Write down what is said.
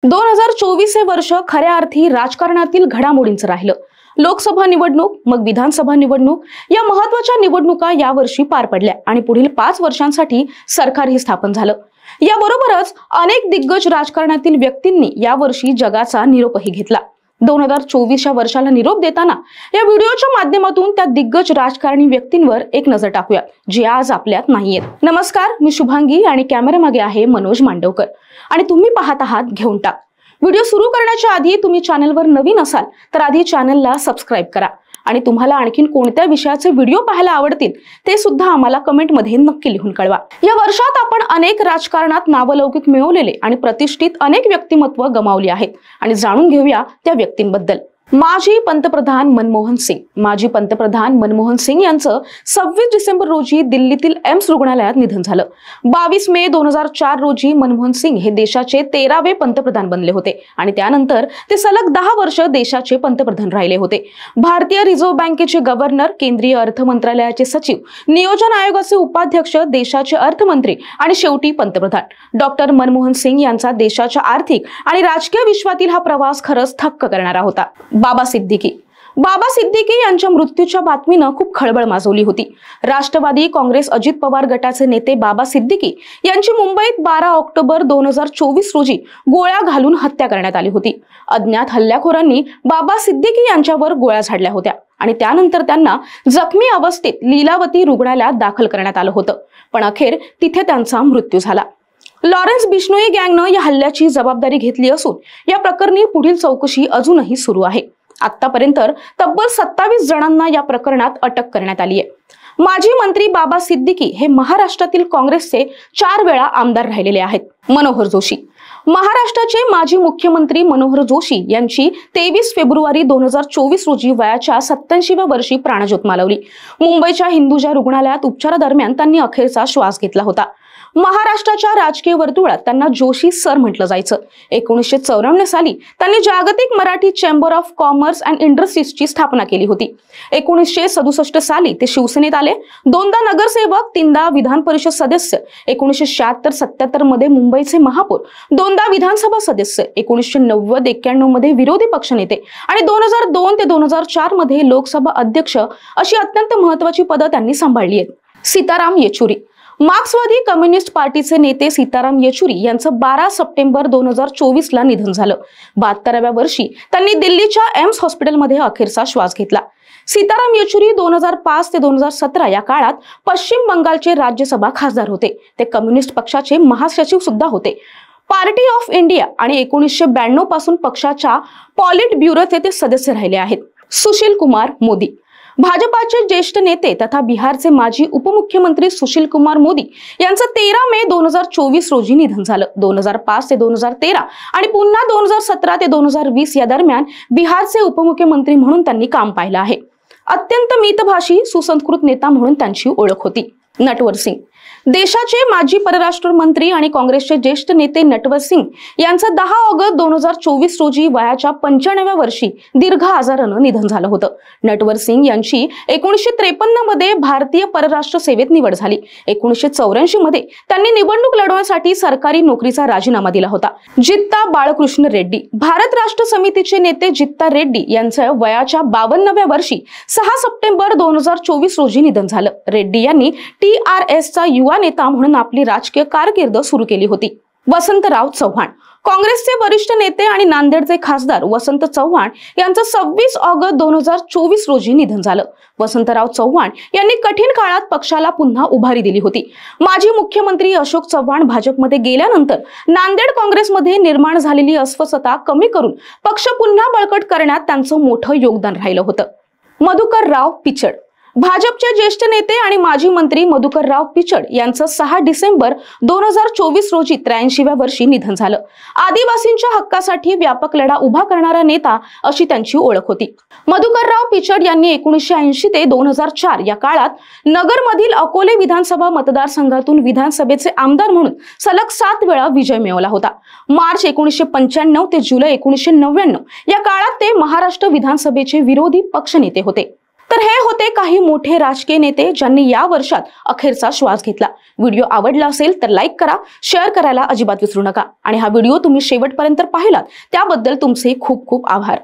2024 हे वर्ष खऱ्या अर्थी राजकारणातील घडामोडींचं राहिलं। लोकसभा निवडणूक, मग विधानसभा निवडणूक या महत्त्वाच्या निवडणुका यावर्षी पार पडल्या आणि पुढील 5 वर्षांसाठी सरकारही स्थापन झालं। याबरोबरच अनेक दिग्गज राजकारणातील व्यक्तींनी यावर्षी जगाचा निरोपही घेतला। 2024 या वर्षाला निरोप देताना या व्हिडिओच्या माध्यमातून त्या दिग्गज राजकारणी व्यक्तींवर एक नजर टाकूया, जे आज आपल्यात नाहीयेत। नमस्कार, मी शुभांगी आणि कॅमेरामागे आहे मनोज मांडवकर आणि तुम्ही पाहत आहात घेऊन टाक। व्हिडिओ सुरू करण्याच्या आधी तुम्ही चॅनलवर नवीन असाल तर आधी चॅनलला सबस्क्राइब करा आणि तुम्हाला आणखीन कोणत्या विषयाचे व्हिडिओ पाहायला आवडतील ते सुद्धा आम्हाला कमेंटमध्ये नक्की लिहून कळवा। या वर्षात आपण अनेक राजकारणात नावलौकिक मिळवलेले आणि प्रतिष्ठित अनेक व्यक्तिमत्व गमावली आहेत आणि जाणून घेऊया त्या व्यक्तींबद्दल। माजी पंतप्रधान मनमोहन सिंग यांचं 26 डिसेंबर रोजी दिल्लीतील एम्स रुग्णालयात निधन झालं। 22 मे 2004 रोजी मनमोहन सिंग हे देशाचे 13वे पंतप्रधान बनले होते आणि त्यानंतर ते सलग 10 वर्ष देशाचे पंतप्रधान राहिले होते। भारतीय रिझर्व्ह बँकेचे गव्हर्नर, केंद्रीय अर्थ मंत्रालयाचे सचिव, नियोजन आयोगाचे उपाध्यक्ष, देशाचे अर्थमंत्री आणि शेवटी पंतप्रधान। डॉक्टर मनमोहन सिंग यांचा देशाच्या आर्थिक आणि राजकीय विश्वातील हा प्रवास खरंच थक्क करणारा होता। बाबा सिद्दीकी यांच्या मृत्यूच्या बातमीनं खूप खळबळ माजवली होती। राष्ट्रवादी काँग्रेस अजित पवार गटाचे नेते बाबा सिद्दीकी यांची मुंबईत 12 ऑक्टोबर 2024 रोजी गोळ्या घालून हत्या करण्यात आली होती। अज्ञात हल्लेखोरांनी बाबा सिद्दीकी यांच्यावर गोळ्या झाडल्या होत्या आणि त्यानंतर त्यांना जखमी अवस्थेत लीलावती रुग्णालयात दाखल करण्यात आलं होतं, पण अखेर तिथे त्यांचा मृत्यू झाला। लॉरेन्स बिश्नोई गँगनं या हल्ल्याची जबाबदारी घेतली असून या प्रकरणी पुढील चौकशी अजूनही सुरू आहे। आतापर्यंत तब्बल 27 जणांना या प्रकरणात अटक करण्यात आली आहे। माजी मंत्री बाबा सिद्दीकी हे महाराष्ट्रातील काँग्रेसचे 4 वेळा आमदार राहिलेले आहेत। मनोहर जोशी, महाराष्ट्राचे माजी मुख्यमंत्री मनोहर जोशी यांची 23 फेब्रुवारी 2024 रोजी वयाच्या 87व्या वर्षी प्राणज्योत मालवली। मुंबईच्या हिंदुजा रुग्णालयात उपचारादरम्यान त्यांनी अखेरचा श्वास घेतला होता। महाराष्ट्राच्या राजकीय वर्तुळात त्यांना जोशी सर म्हटलं जायचं। 1994 साली त्यांनी जागतिक Marathi chamber of commerce and इंडस्ट्रीजची स्थापना केली होती। 1967 साली ते शिवसेनेत आले। 2दा नगरसेवक, 3दा विधान परिषद सदस्य, 1976-77 मध्ये मुंबईचे महापौर, 2दा विधानसभा सदस्य, 1990-91 मध्ये विरोधी पक्षनेते आणि 2002 ते 2004 मध्ये लोकसभा अध्यक्ष अशी अत्यंत महत्त्वाची पदं त्यांनी सांभाळली आहेत। सीताराम येचुरी, मार्क्सवादी कम्युनिस्ट पार्टीचे नेते सीताराम येचुरी यांचं 12 सप्टेंबर 2024 ला निधन झालं। 72व्या वर्षी त्यांनी दिल्लीच्या एम्स हॉस्पिटलमध्ये अखेरचा श्वास घेतला। सीताराम येचुरी 2005 ते 2017 या काळात पश्चिम बंगालचे राज्यसभा खासदार होते। ते कम्युनिस्ट पक्षाचे महासचिव सुद्धा होते। पार्टी ऑफ इंडिया आणि 1992 पासून पक्षाच्या पॉलिट ब्युरोचे ते सदस्य राहिले आहेत। सुशील कुमार मोदी, भाजपाचे ज्येष्ठ नेते तथा बिहारचे माजी उपमुख्यमंत्री सुशील कुमार मोदी यांचं 13 मे 2024 रोजी निधन झालं। 2005 ते 2013 आणि पुन्हा 2017 ते 2020 या दरम्यान बिहारचे उपमुख्यमंत्री म्हणून त्यांनी काम पाहिलं आहे। अत्यंत मितभाषी, सुसंस्कृत नेता म्हणून त्यांची ओळख होती। नटवर सिंग, देशाचे माजी परराष्ट्र मंत्री आणि काँग्रेसचे ज्येष्ठ नेते नटवर सिंग यांचं 10 ऑगस्ट 2024 रोजी वयाच्या 95व्या वर्षी दीर्घ आजारानं निधन झालं होतं। नटवर सिंग यांची 1953 मध्ये भारतीय परराष्ट्र सेवेत निवड झाली। 1984 मध्ये त्यांनी निवडणूक लढवण्यासाठी सरकारी नोकरीचा राजीनामा दिला होता। जित्ता बाळकृष्ण रेड्डी, भारत राष्ट्र समितीचे नेते जित्ता रेड्डी यांचं वयाच्या 52व्या वर्षी 6 सप्टेंबर 2024 रोजी निधन झालं। रेड्डी यांनी TRS चा युवा नेता म्हणून आपली राजकीय कारकीर्द सुरू केली होती। वसंतराव चव्हाण, काँग्रेसचे वरिष्ठ नेते आणि नांदेडचे खासदार वसंत चव्हाण यांचं 26 ऑगस्ट 2024 रोजी निधन झालं। वसंतराव चव्हाण यांनी कठीण काळात पक्षाला पुन्हा उभारी दिली होती। माजी मुख्यमंत्री अशोक चव्हाण भाजपमध्ये गेल्यानंतर नांदेड काँग्रेसमध्ये निर्माण झालेली अस्वस्थता कमी करून पक्ष पुन्हा बळकट करण्यात त्यांचं मोठं योगदान राहिलं होतं। मधुकरराव पिचड, भाजपचे ज्येष्ठ नेते आणि माजी मंत्री मधुकरराव पिचड यांचं 6 डिसेंबर 2024 रोजी 83व्या वर्षी निधन झालं। आदिवासींच्या हक्कासाठी व्यापक लढा उभा करणारा नेता अशी त्यांची ओळख होती। मधुकरराव पिचड यांनी 1980 ते 2004 या काळात नगरमधील अकोले विधानसभा मतदारसंघातून विधानसभेचे आमदार म्हणून सलग 7 वेळा विजय मिळवला होता। मार्च 1995 ते जुलै 1999 या काळात ते महाराष्ट्र विधानसभेचे विरोधी पक्षनेते होते। तर हे होते काही मोठे राजकीय नेते ज्यांनी या वर्षात अखेरचा श्वास घेतला. व्हिडिओ आवडला असेल तर लाईक करा, शेअर करायला अजिबात विसरू नका आणि हा व्हिडिओ तुम्ही शेवटपर्यंत पाहिलात त्याबद्दल तुमचे खूप खूप आभार.